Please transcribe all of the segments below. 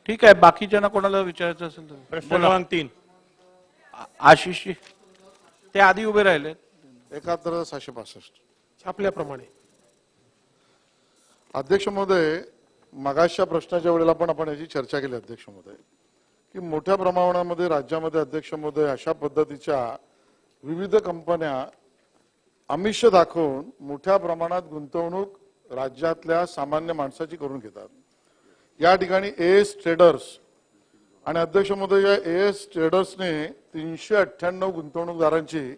ठीक आहे, बाकीच्यांना कोणाला विचारायचं असेल तर प्रश्न बोला. क्रमांक 3. आशिष जी, ते आधी उभे राहिले. 71,665 छापल्याप्रमाणे. अध्यक्ष महोदय, मगाशच्या प्रश्नाच्या वेळेला पण आपण याची चर्चा केली अध्यक्ष महोदय, की मोठ्या प्रमाणामध्ये राज्यामध्ये अध्यक्ष महोदय अशा पद्धतीच्या विविध कंपन्या आमिष दाखवून मोठ्या प्रमाणात गुंतवणूक राज्यातल्या सामान्य माणसाची करून घेतात. या ठिकाणी एएस ट्रेडर्स आणि अध्यक्ष महोदय, या एएस ट्रेडर्सने 398 गुंतवणूकदारांची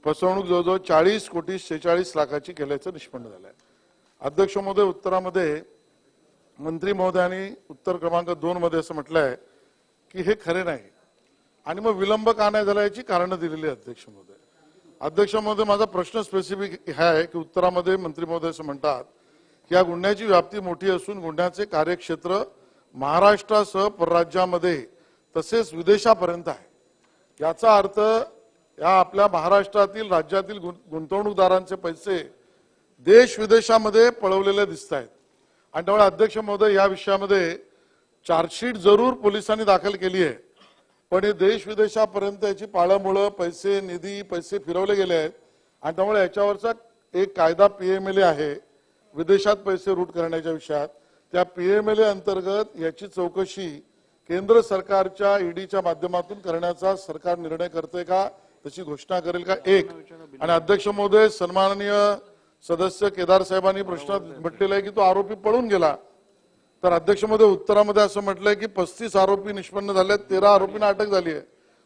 फसवणूक जवळजवळ 40,46,00,000 केल्याचं निष्पन्न झालंय. अध्यक्ष महोदय, उत्तरामध्ये मंत्री महोदयांनी उत्तर क्रमांक 2 मध्ये असं म्हटलंय की हे खरे नाही आणि मग विलंब का नाही झाला याची कारणं दिलेली अध्यक्ष महोदय. अध्यक्ष महोदय, माझा प्रश्न स्पेसिफिक आहे की उत्तरामध्ये मंत्री महोदय असं म्हणतात की या गुन्ह्याची व्याप्ती मोठी असून गुन्ह्याचे कार्यक्षेत्र महाराष्ट्रासह परराज्यामध्ये तसेच विदेशापर्यंत आहे. याचा अर्थ या आपल्या महाराष्ट्रातील राज्यातील गुंतवणूकदारांचे पैसे देश विदेशामध्ये पळवलेले दिसत आहेत. आणि त्यामुळे अध्यक्ष महोदय, या विषयामध्ये चार्जशीट जरूर पोलिसांनी दाखल केली आहे, पण हे देश विदेशापर्यंत याची पाळंमुळं पैसे फिरवले गेले आहेत. आणि त्यामुळे याच्यावरचा एक कायदा पीएमएलए आहे विदेशात पैसे रूट करण्याच्या विषयात. त्या पीएमएलए अंतर्गत याची चौकशी केंद्र सरकारच्या ईडीच्या माध्यमातून करण्याचा सरकार निर्णय करते का, तशी घोषणा करेल का, एक. आणि अध्यक्ष महोदय, सन्माननीय सदस्य केदार साहेबांनी प्रश्नात म्हटलेला आहे की तो आरोपी पळून गेला. तर अध्यक्ष महोदय, उत्तरामध्ये असं म्हटलंय की 35 आरोपी निष्पन्न झाले, 13 आरोपींना अटक झाली आहे.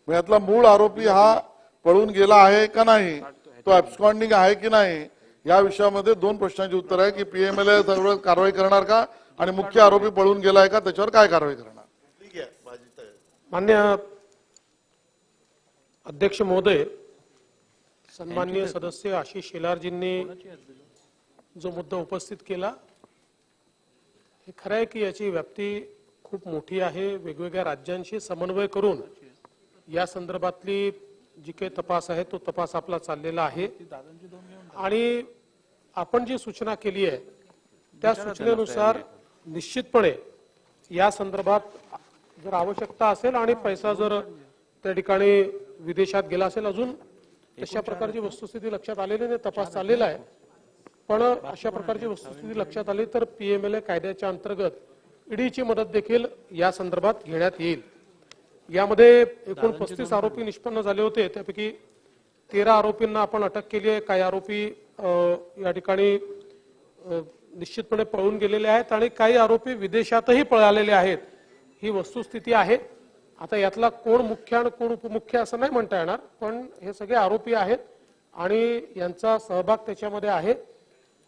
मग यातला मूळ आरोपी हा पळून गेला आहे का नाही, तो ॲब्स्कॉन्डिंग आहे की नाही, या विषयामध्ये 2 प्रश्नांची उत्तर आहे की पीएमएलए कारवाई करणार का आणि मुख्य आरोपी पळून गेलाय का, त्याच्यावर काय कारवाई करणार. मान्य अध्यक्ष महोदय, सन्माननीय सदस्य आशिष शेलारजींनी जो मुद्दा उपस्थित केला हे खरं आहे की याची व्याप्ती खूप मोठी आहे. वेगवेगळ्या राज्यांशी समन्वय करून या संदर्भातली जी काही तपास आहे तो तपास आपला चाललेला आहे. आणि आपण जी सूचना केली आहे त्या सूचनेनुसार निश्चितपणे या संदर्भात जर आवश्यकता असेल आणि पैसा जर त्या ठिकाणी विदेशात गेला असेल, अजून तशा प्रकारची वस्तुस्थिती लक्षात आलेली नाही, तपास चाललेला आहे. पण अशा प्रकारची वस्तुस्थिती लक्षात आली तर पीएमएलए कायद्याच्या अंतर्गत ईडीची मदत देखील या संदर्भात घेण्यात येईल. यामध्ये एकूण 35 आरोपी निष्पन्न झाले होते, त्यापैकी 13 आरोपींना आपण अटक केली आहे. काही आरोपी या ठिकाणी निश्चितपणे पळून गेलेले आहेत आणि काही आरोपी विदेशातही पळालेले आहेत. ही वस्तुस्थिती आहे. आता यातला कोण मुख्य आणि कोण उपमुख्य असं नाही म्हणता येणार, पण हे सगळे आरोपी आहेत आणि यांचा सहभाग त्याच्यामध्ये आहे.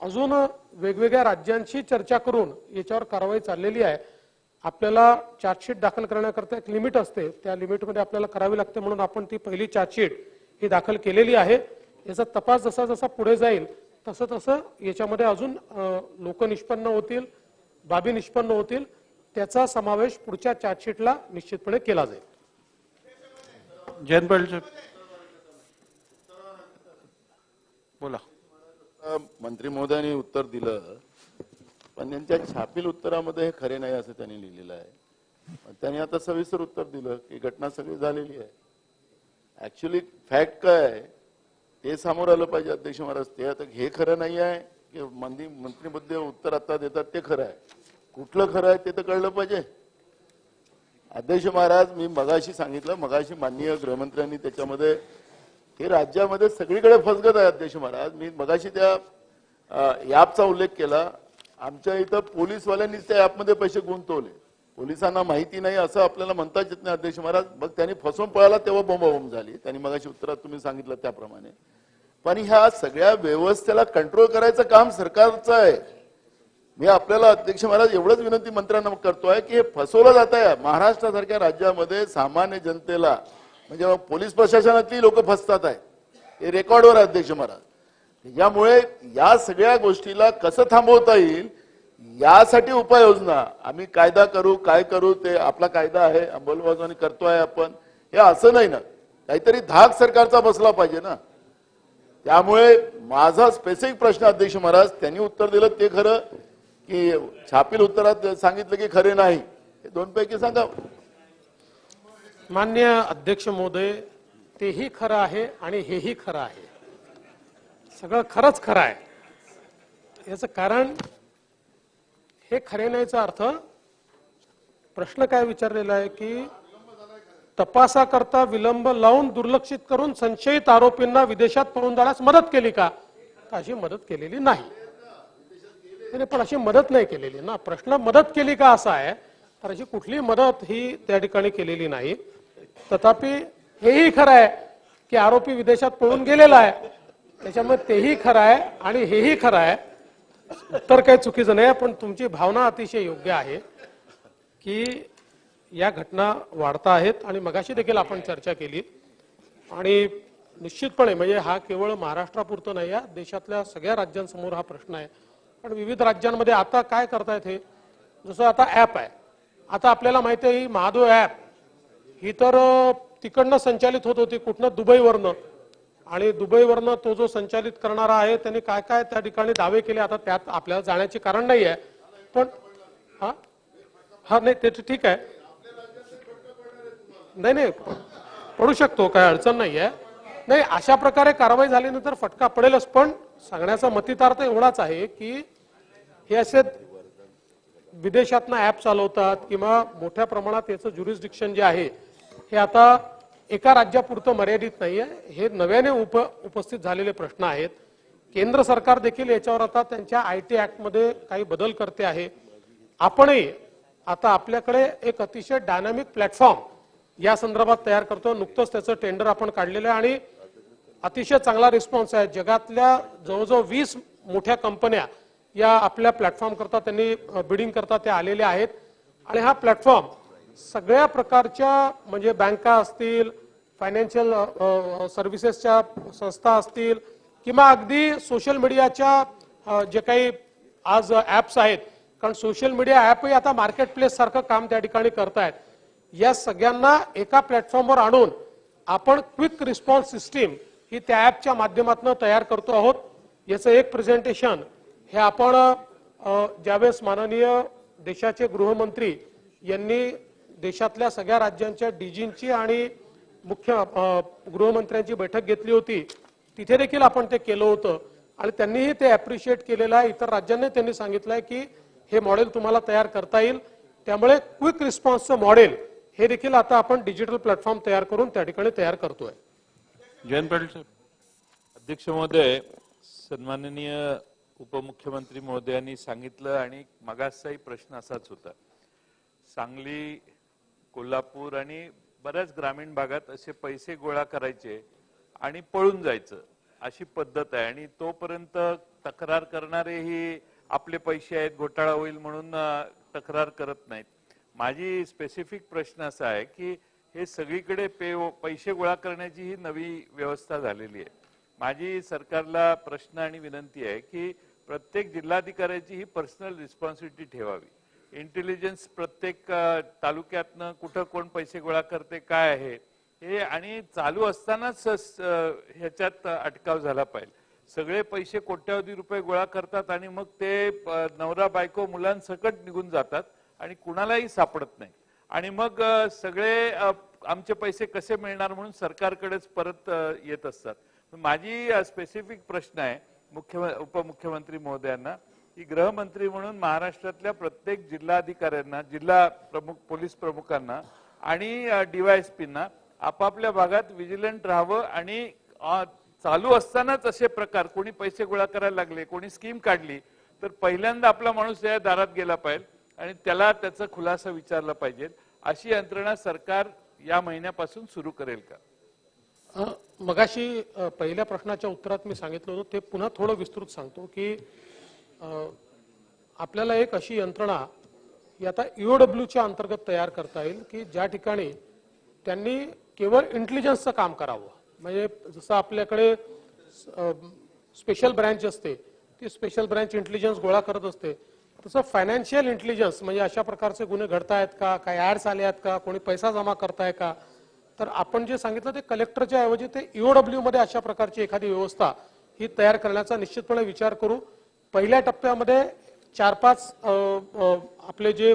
अजून वेगवेगळ्या राज्यांशी चर्चा करून याच्यावर कारवाई चाललेली आहे. आपल्याला चार्जशीट दाखल करण्याकरता एक लिमिट असते, त्या लिमिटमध्ये आपल्याला करावी लागते, म्हणून आपण ती पहिली चार्जशीट ही दाखल केलेली आहे. याचा तपास जसा जसा पुढे जाईल तसं तसं याच्यामध्ये अजून लोक निष्पन्न होतील, बाबी निष्पन्न होतील, त्याचा समावेश पुढच्या चार्जशीटला निश्चितपणे केला जाईल. जयंत पाटील बोला. मंत्री महोदयांनी उत्तर दिलं, पण त्यांच्या छापील उत्तरामध्ये हे खरे नाही असं त्यांनी लिहिलेलं आहे. त्यांनी आता सविस्तर उत्तर दिलं की घटना सगळी झालेली आहे. ऍक्च्युली फॅक्ट काय आहे ते समोर आलं पाहिजे अध्यक्ष महाराज. ते आता हे खरं नाही आहे की मंत्रीमध्ये उत्तर आता देतात ते खरं आहे, कुठलं खरं आहे ते तर कळलं पाहिजे. अध्यक्ष महाराज, मी मगाशी सांगितलं, मगाशी माननीय गृहमंत्र्यांनी त्याच्यामध्ये हे राज्यामध्ये सगळीकडे फसगत आहे अध्यक्ष महाराज. मी मगाशी त्या ॲपचा उल्लेख केला. आमच्या इथं पोलीसवाल्यांनीच त्या ॲपमध्ये पैसे गुंतवले, पोलिसांना माहिती नाही असं आपल्याला म्हणताच येत नाही अध्यक्ष महाराज. मग त्यांनी फसवून पळाला तेव्हा बोंबाबोंब झाली. त्यांनी मगाशी उत्तरात तुम्ही सांगितलं त्याप्रमाणे. पण ह्या सगळ्या व्यवस्थेला कंट्रोल करायचं काम सरकारचं आहे. मी आपल्याला अध्यक्ष महाराज एवढंच विनंती मंत्र्यांना करतोय की हे फसवलं जात आहे महाराष्ट्रासारख्या राज्यामध्ये सामान्य जनतेला, म्हणजे पोलीस प्रशासनातली लोक फसतात आहे, हे रेकॉर्डवर आहे अध्यक्ष महाराज. त्यामुळे या सगळ्या गोष्टीला कसं थांबवता येईल यासाठी उपाययोजना आम्ही कायदा करू, काय करू ते आपला कायदा आहे, अंमलबजावणी करतोय आपण. हे असं नाही ना, काहीतरी धाक सरकारचा बसला पाहिजे ना. त्यामुळे माझा स्पेसिफिक प्रश्न अध्यक्ष महाराज, त्यांनी उत्तर दिलं ते खरं की छापील उत्तरात सांगितलं की खरे नाही, हे दोन पैकी सांगा. मान्य अध्यक्ष महोदय, तेही खरं आहे आणि हेही खरं आहे. सगळं खरंच खरं आहे. याचं कारण हे खरे नाहीचा अर्थ प्रश्न काय विचारलेला आहे की तपासाकरता विलंब लावून दुर्लक्षित करून संशयित आरोपींना विदेशात पळून जाण्यास मदत केली का? तर अशी मदत केलेली नाही. पण अशी मदत नाही केलेली ना. प्रश्न मदत केली का असा आहे, तर अशी कुठली मदत ही त्या ठिकाणी केलेली नाही. तथापि हेही खरं आहे की आरोपी विदेशात पळून गेलेला आहे, त्याच्यामुळे तेही खरं आहे आणि हेही खरं आहे. उत्तर काही चुकीचं नाही, पण तुमची भावना अतिशय योग्य आहे की या घटना वाढता आहेत आणि मगाशी देखील आपण चर्चा केली. आणि निश्चितपणे म्हणजे हा केवळ महाराष्ट्रापुरतं नाही आहे, देशातल्या सगळ्या राज्यांसमोर हा प्रश्न आहे. पण विविध राज्यांमध्ये आता काय करतायत हे, जसं आता ऍप आहे. आता आपल्याला माहिती आहे ही महादो ऍप ही तर तिकडनं संचालित होत होती, कुठनं दुबईवरनं. आणि दुबईवरनं तो जो संचालित करणारा आहे त्यांनी काय काय त्या ठिकाणी दावे केले, आता त्यात आपल्याला जाण्याचे कारण नाही आहे. पण हा हा नाही ते ठीक आहे, नाही पडू शकतो, काय अडचण नाही आहे. नाही, अशा प्रकारे कारवाई झाल्यानंतर फटका पडेलच. पण सांगण्याचा मतितार्थ एवढाच आहे की हे असे विदेशातनं ऍप चालवतात किंवा मोठ्या प्रमाणात याचं ज्युरिस्डिक्शन जे आहे हे आता एका राज्यापुरतं मर्यादित नाहीये. हे नव्याने उपस्थित झालेले प्रश्न आहेत. केंद्र सरकार देखील याच्यावर आता त्यांच्या IT ऍक्टमध्ये काही बदल करते आहे. आपणही आता आपल्याकडे एक अतिशय डायनामिक प्लॅटफॉर्म या संदर्भात तयार करतो. नुकतंच त्याचं टेंडर आपण काढलेलं आहे आणि अतिशय चांगला रिस्पॉन्स आहे. जगातल्या जवळजवळ 20 मोठ्या कंपन्या या आपल्या प्लॅटफॉर्म करता त्यांनी बिडिंग करता ते आलेले आहेत. आणि हा प्लॅटफॉर्म सगळ्या प्रकारच्या म्हणजे बँका असतील, फायनान्शियल सर्व्हिसेसच्या संस्था असतील किंवा अगदी सोशल मीडियाच्या जे काही आज ऍप्स आहेत, कारण सोशल मीडिया ऍपही आता मार्केट प्लेस सारखं काम त्या ठिकाणी करतायत. या सगळ्यांना एका प्लॅटफॉर्मवर आणून आपण क्विक रिस्पॉन्स सिस्टीम ही त्या ऍपच्या माध्यमातून तयार करतो आहोत. याचं एक प्रेझेंटेशन हे आपण ज्यावेळेस माननीय देशाचे गृहमंत्री यांनी देशातल्या सगळ्या राज्यांच्या डीजींची आणि मुख्य गृहमंत्र्यांची बैठक घेतली होती, तिथे देखील आपण ते केलं होतं. आणि त्यांनीही ते अप्रिशिएट केलेलं आहे. इतर राज्यांनी त्यांनी सांगितलंय की हे मॉडेल तुम्हाला तयार करता येईल. त्यामुळे क्विक रिस्पॉन्सचं मॉडेल हे देखील आता आपण डिजिटल प्लॅटफॉर्म तयार करून त्या ठिकाणी तयार करतोय. जयंत पाटील साहेब. अध्यक्ष महोदय, सन्माननीय उपमुख्यमंत्री महोदयांनी सांगितलं आणि मगाचाही प्रश्न असाच होता. सांगली, कोल्हापूर आणि बऱ्याच ग्रामीण भागात असे पैसे गोळा करायचे आणि पळून जायचं अशी पद्धत आहे. आणि तोपर्यंत तक्रार करणारेही आपले पैसे आहेत, घोटाळा होईल म्हणून तक्रार करत नाहीत. माझी स्पेसिफिक प्रश्न असा आहे की हे सगळीकडे पैसे गोळा करण्याची ही नवी व्यवस्था झालेली आहे. माझी सरकारला प्रश्न आणि विनंती आहे की प्रत्येक जिल्हाधिकाऱ्याची ही पर्सनल रिस्पॉन्सिबिलिटी ठेवावी. इंटेलिजन्स प्रत्येक तालुक्यातनं कुठं कोण पैसे गोळा करते काय आहे हे, आणि चालू असतानाच ह्याच्यात अटकाव झाला पाहिजे. सगळे पैसे कोट्यावधी रुपये गोळा करतात आणि मग ते नवरा बायको मुलांसकट निघून जातात आणि कुणालाही सापडत नाही. आणि मग सगळे आमचे पैसे कसे मिळणार म्हणून सरकारकडेच परत येत असतात. माझी स्पेसिफिक प्रश्न आहे उपमुख्यमंत्री महोदयांना की गृहमंत्री म्हणून महाराष्ट्रातल्या प्रत्येक जिल्हाधिकाऱ्यांना, जिल्हा प्रमुख, पोलीस प्रमुखांना आणि DYSPना आपापल्या भागात विजिलंट राहावं आणि चालू असतानाच असे प्रकार, कोणी पैसे गोळा करायला लागले, कोणी स्कीम काढली तर पहिल्यांदा आपला माणूस या दारात गेला पाहिजे आणि त्याला त्याचा खुलासा विचारला पाहिजे. अशी यंत्रणा सरकार या महिन्यापासून सुरू करेल का? मगाशी पहिल्या प्रश्नाच्या उत्तरात मी सांगितलं होतं ते पुन्हा थोडं विस्तृत सांगतो की आपल्याला एक अशी यंत्रणा ही आता EOWच्या अंतर्गत तयार करता येईल की ज्या ठिकाणी त्यांनी केवळ इंटेलिजन्सचं काम करावं. म्हणजे जसं आपल्याकडे स्पेशल ब्रँच असते, ती स्पेशल ब्रँच इंटेलिजन्स गोळा करत असते, तसं फायनान्शियल इंटेलिजन्स म्हणजे अशा प्रकारचे गुन्हे घडतायत का, काही ऍड्स आले आहेत का, कोणी पैसा जमा करताय का, तर आपण जे सांगितलं ते कलेक्टरच्या ऐवजी ते EOW मध्ये अशा प्रकारची एखादी व्यवस्था ही तयार करण्याचा निश्चितपणे विचार करू. पहिल्या टप्प्यामध्ये 4-5 आपले जे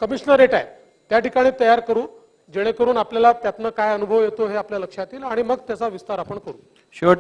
कमिशनरेट आहे त्या ठिकाणी तयार करू, जेणेकरून आपल्याला त्यातनं काय अनुभव येतो हे आपल्या लक्षात येईल आणि मग त्याचा विस्तार आपण करू. शेवट